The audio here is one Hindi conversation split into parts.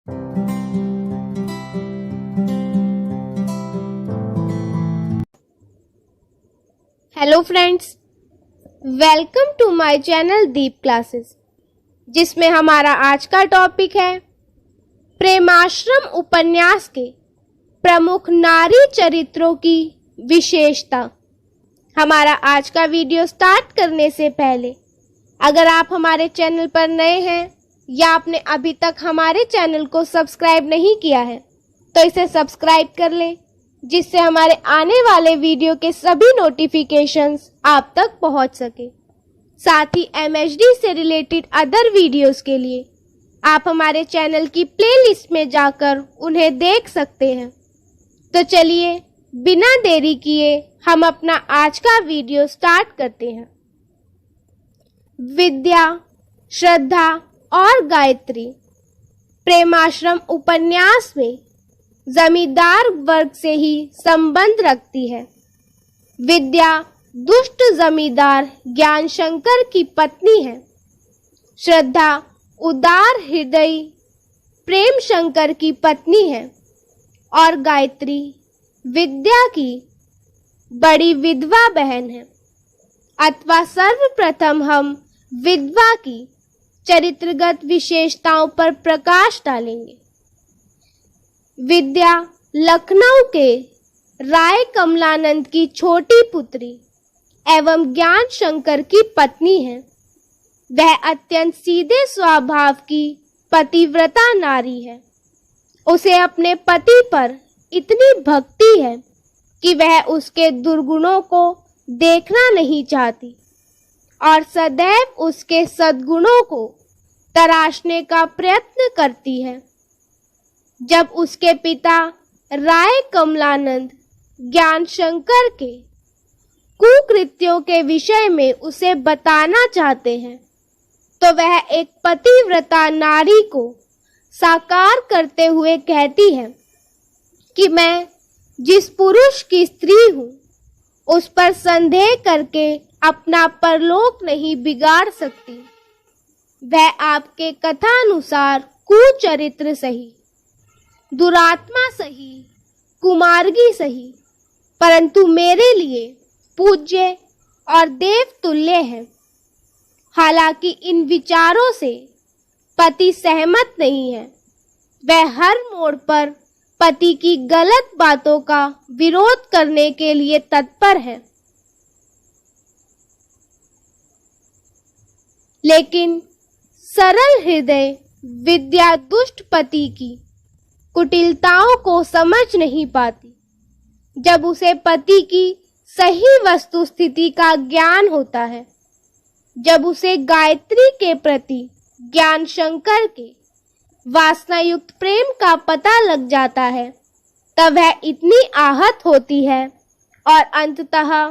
Hello friends, welcome to my channel Deep classes, जिसमें हमारा आज का टॉपिक है प्रेमाश्रम उपन्यास के प्रमुख नारी चरित्रों की विशेषता। हमारा आज का वीडियो स्टार्ट करने से पहले अगर आप हमारे चैनल पर नए हैं या आपने अभी तक हमारे चैनल को सब्सक्राइब नहीं किया है तो इसे सब्सक्राइब कर लें, जिससे हमारे आने वाले वीडियो के सभी नोटिफिकेशंस आप तक पहुंच सके। साथ ही MHD से रिलेटेड अदर वीडियोस के लिए आप हमारे चैनल की प्लेलिस्ट में जाकर उन्हें देख सकते हैं। तो चलिए बिना देरी किए हम अपना आज का वीडियो स्टार्ट करते हैं। विद्या, श्रद्धा और गायत्री प्रेमाश्रम उपन्यास में जमींदार वर्ग से ही संबंध रखती है। विद्या दुष्ट जमींदार ज्ञानशंकर की पत्नी है। श्रद्धा उदार हृदय प्रेम शंकर की पत्नी है और गायत्री विद्या की बड़ी विधवा बहन है। अथवा सर्वप्रथम हम विधवा की चरित्रगत विशेषताओं पर प्रकाश डालेंगे। विद्या लखनऊ के राय कमलानंद की छोटी पुत्री एवं ज्ञान शंकर की पत्नी है। वह अत्यंत सीधे स्वभाव की पतिव्रता नारी है। उसे अपने पति पर इतनी भक्ति है कि वह उसके दुर्गुणों को देखना नहीं चाहती और सदैव उसके सद्गुणों को तराशने का प्रयत्न करती है। जब उसके पिता राय कमलानंद ज्ञान शंकर के कुकृत्यों के विषय में उसे बताना चाहते हैं तो वह एक पतिव्रता नारी को साकार करते हुए कहती है कि मैं जिस पुरुष की स्त्री हूँ उस पर संदेह करके अपना परलोक नहीं बिगाड़ सकती। वह आपके कथानुसार कुचरित्र सही, दुरात्मा सही, कुमार्गी सही, परंतु मेरे लिए पूज्य और देवतुल्य है। हालांकि इन विचारों से पति सहमत नहीं है। वह हर मोड़ पर पति की गलत बातों का विरोध करने के लिए तत्पर है। लेकिन सरल हृदय विद्या दुष्ट पति की कुटिलताओं को समझ नहीं पाती। जब उसे पति की सही वस्तु स्थिति का ज्ञान होता है, जब उसे गायत्री के प्रति ज्ञान शंकर के वासना युक्त प्रेम का पता लग जाता है, तब वह इतनी आहत होती है और अंततः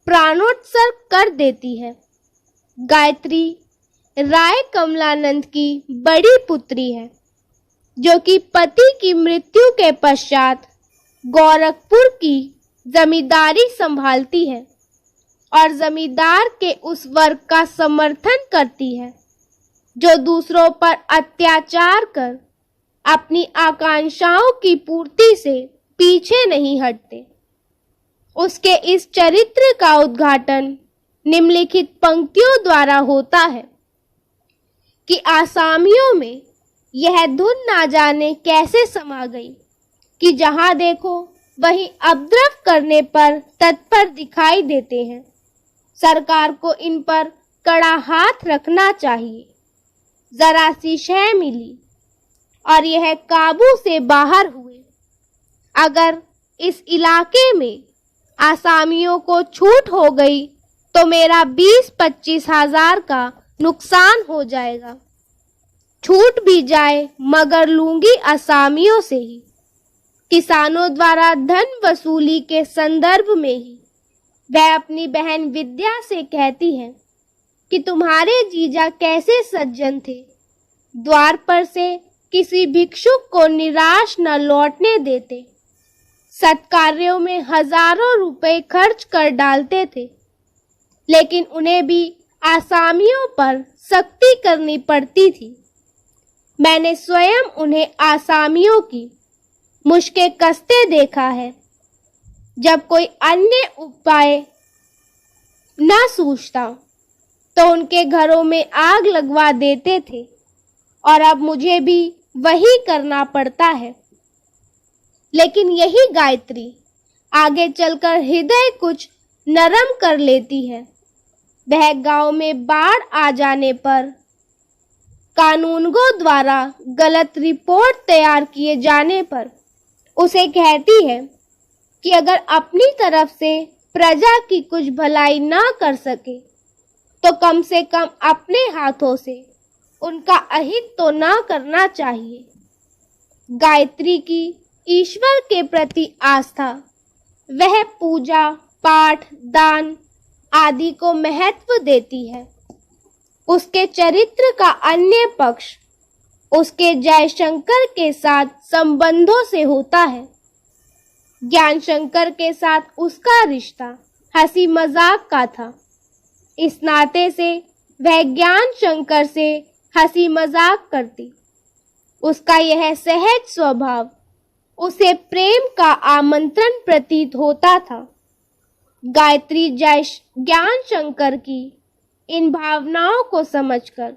प्राणोत्सर्ग कर देती है। गायत्री राय कमलानंद की बड़ी पुत्री है, जो कि पति की मृत्यु के पश्चात गोरखपुर की जमींदारी संभालती है और जमींदार के उस वर्ग का समर्थन करती है जो दूसरों पर अत्याचार कर अपनी आकांक्षाओं की पूर्ति से पीछे नहीं हटते। उसके इस चरित्र का उद्घाटन निम्नलिखित पंक्तियों द्वारा होता है कि आसामियों में यह धुन ना जाने कैसे समा गई कि जहां देखो वहीं उपद्रव करने पर तत्पर दिखाई देते हैं। सरकार को इन पर कड़ा हाथ रखना चाहिए। जरा सी शय मिली और यह काबू से बाहर हुए। अगर इस इलाके में आसामियों को छूट हो गई तो मेरा 20-25 हजार का नुकसान हो जाएगा। छूट भी जाए मगर लूंगी आसामियों से ही। किसानों द्वारा धन वसूली के संदर्भ में ही वह अपनी बहन विद्या से कहती है कि तुम्हारे जीजा कैसे सज्जन थे, द्वार पर से किसी भिक्षुक को निराश न लौटने देते, सत्कार्यों में हजारों रुपए खर्च कर डालते थे, लेकिन उन्हें भी आसामियों पर सख्ती करनी पड़ती थी। मैंने स्वयं उन्हें आसामियों की मुश्कें कसते देखा है। जब कोई अन्य उपाय न सूझता तो उनके घरों में आग लगवा देते थे और अब मुझे भी वही करना पड़ता है। लेकिन यही गायत्री आगे चलकर हृदय कुछ नरम कर लेती है। वह गांव में बाढ़ आ जाने पर कानूनगों द्वारा गलत रिपोर्ट तैयार किए जाने पर उसे कहती है कि अगर अपनी तरफ से प्रजा की कुछ भलाई ना कर सके तो कम से कम अपने हाथों से उनका अहित तो ना करना चाहिए। गायत्री की ईश्वर के प्रति आस्था, वह पूजा पाठ दान आदि को महत्व देती है। उसके चरित्र का अन्य पक्ष उसके जयशंकर के साथ संबंधों से होता है। ज्ञान शंकर के साथ उसका रिश्ता हंसी मजाक का था। इस नाते से वह ज्ञान शंकर से हंसी मजाक करती। उसका यह सहज स्वभाव उसे प्रेम का आमंत्रण प्रतीत होता था। गायत्री ज्ञान शंकर की इन भावनाओं को समझकर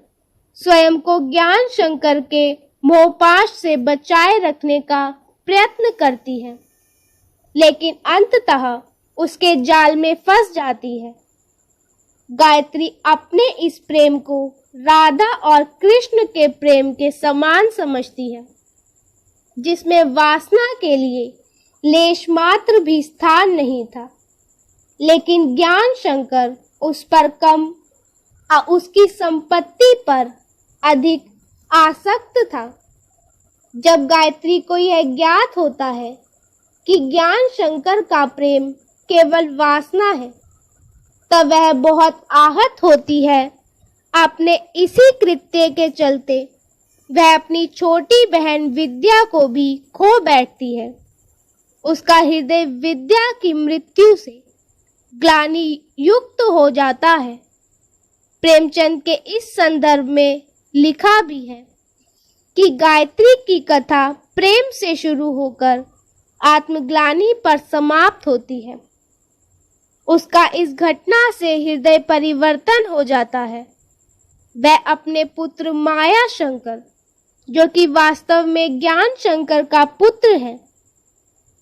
स्वयं को ज्ञान शंकर के मोहपाश से बचाए रखने का प्रयत्न करती है, लेकिन अंततः उसके जाल में फंस जाती है। गायत्री अपने इस प्रेम को राधा और कृष्ण के प्रेम के समान समझती है, जिसमें वासना के लिए लेश मात्र भी स्थान नहीं था। लेकिन ज्ञान शंकर उस पर कम उसकी संपत्ति पर अधिक आसक्त था। जब गायत्री को यह ज्ञात होता है कि ज्ञान शंकर का प्रेम केवल वासना है, तब वह बहुत आहत होती है। अपने इसी कृत्य के चलते वह अपनी छोटी बहन विद्या को भी खो बैठती है। उसका हृदय विद्या की मृत्यु से ग्लानि युक्त हो जाता है। प्रेमचंद के इस संदर्भ में लिखा भी है कि गायत्री की कथा प्रेम से शुरू होकर आत्मग्लानि पर समाप्त होती है। उसका इस घटना से हृदय परिवर्तन हो जाता है। वह अपने पुत्र माया शंकर, जो कि वास्तव में ज्ञान शंकर का पुत्र है,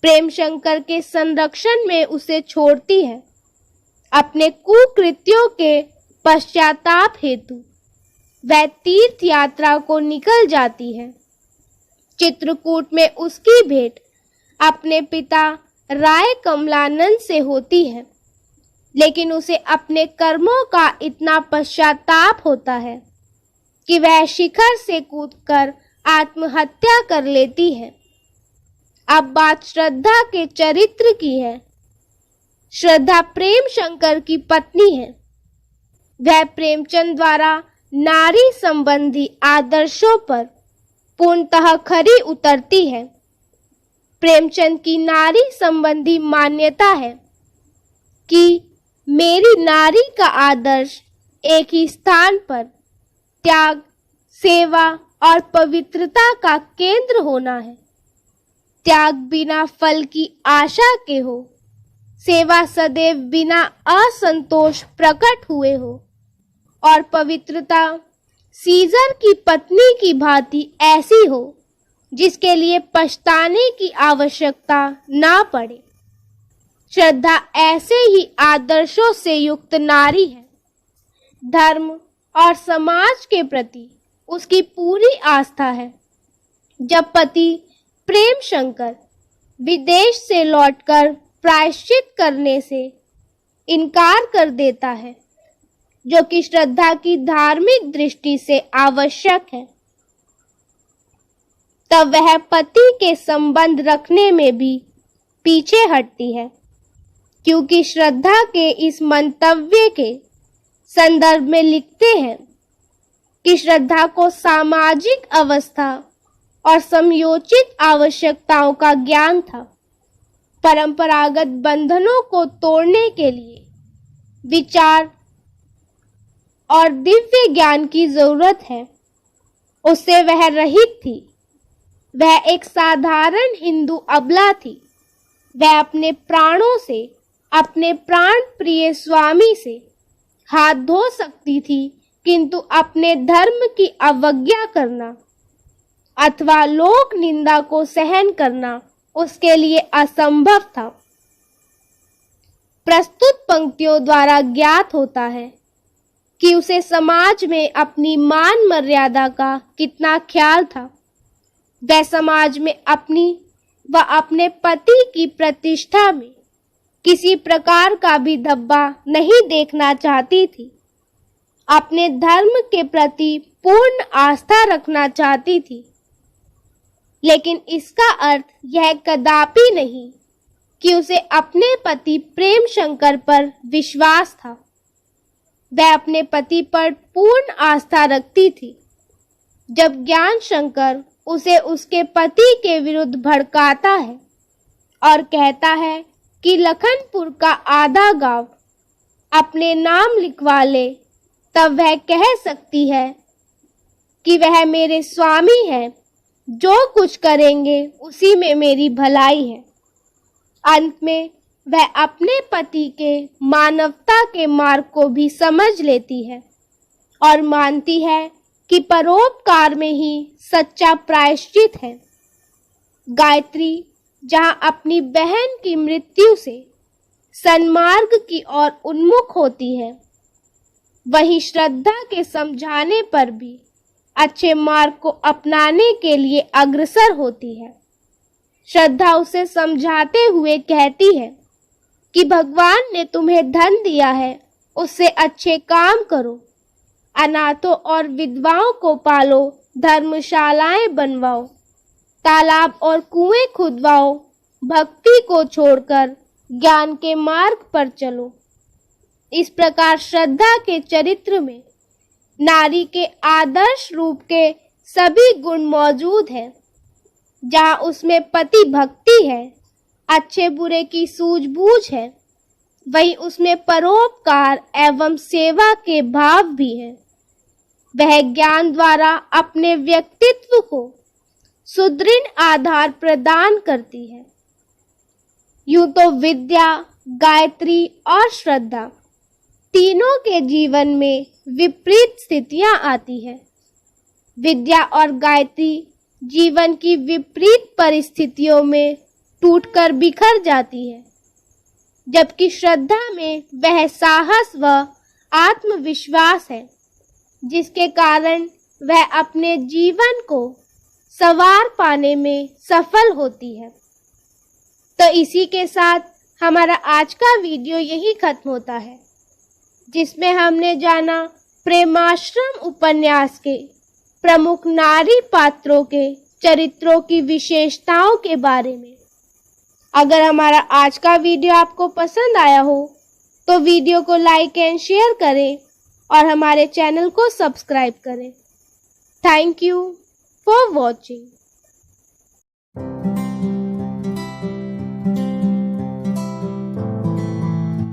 प्रेम शंकर के संरक्षण में उसे छोड़ती है। अपने कुकृत्यों के पश्चाताप हेतु वह तीर्थ यात्रा को निकल जाती है। चित्रकूट में उसकी भेंट अपने पिता राय कमलानंद से होती है, लेकिन उसे अपने कर्मों का इतना पश्चाताप होता है कि वह शिखर से कूदकर आत्महत्या कर लेती है। अब बात श्रद्धा के चरित्र की है। श्रद्धा प्रेम शंकर की पत्नी है। वह प्रेमचंद द्वारा नारी संबंधी आदर्शों पर पूर्णतः खरी उतरती है। प्रेमचंद की नारी संबंधी मान्यता है कि मेरी नारी का आदर्श एक ही स्थान पर त्याग, सेवा और पवित्रता का केंद्र होना है। त्याग बिना फल की आशा के हो, सेवा सदैव बिना असंतोष प्रकट हुए हो, और पवित्रता सीजर की पत्नी की भांति ऐसी हो जिसके लिए पछताने की आवश्यकता ना पड़े। श्रद्धा ऐसे ही आदर्शों से युक्त नारी है। धर्म और समाज के प्रति उसकी पूरी आस्था है। जब पति प्रेम शंकर विदेश से लौटकर प्रायश्चित करने से इनकार कर देता है, जो कि श्रद्धा की धार्मिक दृष्टि से आवश्यक है, तब वह पति के संबंध रखने में भी पीछे हटती है, क्योंकि श्रद्धा के इस मंतव्य के संदर्भ में लिखते हैं कि श्रद्धा को सामाजिक अवस्था और समयोचित आवश्यकताओं का ज्ञान था। परंपरागत बंधनों को तोड़ने के लिए विचार और दिव्य ज्ञान की जरूरत है। उससे वह रहित थी। वह एक साधारण हिंदू अबला थी। वह अपने प्राणों से, अपने प्राण प्रिय स्वामी से हाथ धो सकती थी, किंतु अपने धर्म की अवज्ञा करना अथवा लोक निंदा को सहन करना उसके लिए असंभव था। प्रस्तुत पंक्तियों द्वारा ज्ञात होता है कि उसे समाज में अपनी मान मर्यादा का कितना ख्याल था। वह समाज में अपनी व अपने पति की प्रतिष्ठा में किसी प्रकार का भी धब्बा नहीं देखना चाहती थी। अपने धर्म के प्रति पूर्ण आस्था रखना चाहती थी, लेकिन इसका अर्थ यह कदापि नहीं कि उसे अपने पति प्रेम शंकर पर विश्वास था। वह अपने पति पर पूर्ण आस्था रखती थी। जब ज्ञान शंकर उसे उसके पति के विरुद्ध भड़काता है और कहता है कि लखनपुर का आधा गांव अपने नाम लिखवा ले, तब वह कह सकती है कि वह मेरे स्वामी हैं, जो कुछ करेंगे उसी में मेरी भलाई है। अंत में वह अपने पति के मानवता के मार्ग को भी समझ लेती है और मानती है कि परोपकार में ही सच्चा प्रायश्चित है। गायत्री जहां अपनी बहन की मृत्यु से सन्मार्ग की ओर उन्मुख होती है, वहीं श्रद्धा के समझाने पर भी अच्छे मार्ग को अपनाने के लिए अग्रसर होती है। श्रद्धा उसे समझाते हुए कहती है कि भगवान ने तुम्हें धन दिया है, उससे अच्छे काम करो, अनाथों और विधवाओं को पालो, धर्मशालाएं बनवाओ, तालाब और कुएं खुदवाओ, भक्ति को छोड़कर ज्ञान के मार्ग पर चलो। इस प्रकार श्रद्धा के चरित्र में नारी के आदर्श रूप के सभी गुण मौजूद हैं। जहाँ उसमें पति भक्ति है, अच्छे बुरे की सूझबूझ है, वहीं उसमें परोपकार एवं सेवा के भाव भी हैं। वह ज्ञान द्वारा अपने व्यक्तित्व को सुदृढ़ आधार प्रदान करती है। यूं तो विद्या, गायत्री और श्रद्धा तीनों के जीवन में विपरीत स्थितियां आती हैं। विद्या और गायत्री जीवन की विपरीत परिस्थितियों में टूटकर बिखर जाती है, जबकि श्रद्धा में वह साहस व आत्मविश्वास है जिसके कारण वह अपने जीवन को सवार पाने में सफल होती है। तो इसी के साथ हमारा आज का वीडियो यही खत्म होता है, जिसमें हमने जाना प्रेमाश्रम उपन्यास के प्रमुख नारी पात्रों के चरित्रों की विशेषताओं के बारे में। अगर हमारा आज का वीडियो आपको पसंद आया हो तो वीडियो को लाइक एंड शेयर करें और हमारे चैनल को सब्सक्राइब करें। Thank you for watching.